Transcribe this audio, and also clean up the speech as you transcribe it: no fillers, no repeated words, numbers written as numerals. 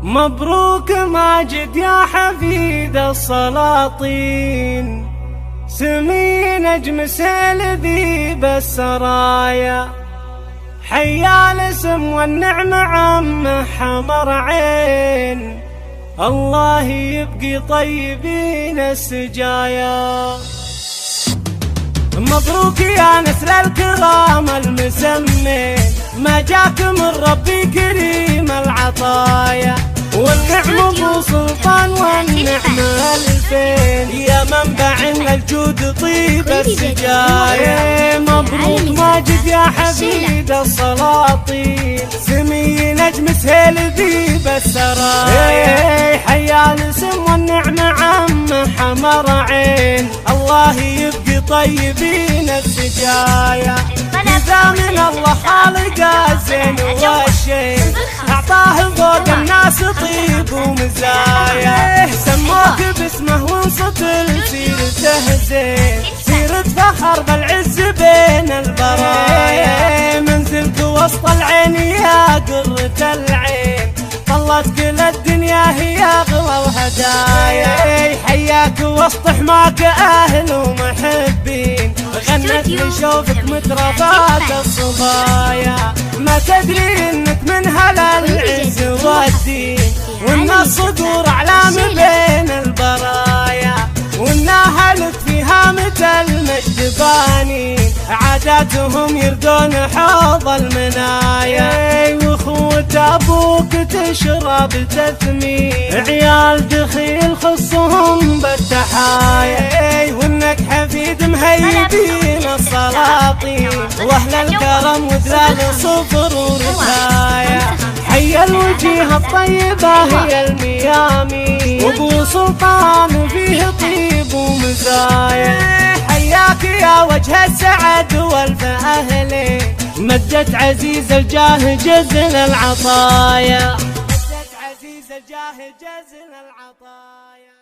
مبروك ماجد يا حفيد السلاطين، سمي نجم سيل ذيب السرايا، حيا الاسم والنعم عم حمر عين، الله يبقي طيبين السجايا. مبروك يا نسل الكرام المسمين، ما جاك من ربي كريم العطايا، والنعم ابو سلطان والنعم الفين، يا منبع الجود طيب السجايا. مبروك ماجد يا حفيد السلاطين، سمي نجم سهيل ذيب السرايا، حيا الاسم والنعم عم حمر عين، الله يبقي طيبين السجايا. إذا من الله خالق الزين والشين، أعطاه فوق الناس طيب ومزايا، سموك باسمه وانصت لسيرته زين، سيرة فخر بالعز بين البرايا، منزلك وسط العين يا قرة العين، طلت كل الدنيا هي أغلى وهدايا، حياك وسط حماك أهل ومحبين، غنت لشوفك مترفات الصبايا، ما تدري انك من هل العز والدين، وان الصدور اعلام بين البرايا، وان اهلك فيها مثل المجد بانين، عاداتهم يردون حوض المنايا، واخوة ابوك تشرب تثمين، عيال دخيل خصهم بالتحايا، وانك حفيد مهيبين السلاطين، واهل الكرم ودلال صفر ورثايا، حي الوجيه الطيبه هي الميامين، وابو سلطان فيه طيب ومزايا، حياك يا وجه السعد والف اهلي، مدت عزيز الجاه جزل العطايا، مدت عزيز الجاه جزل العطايا.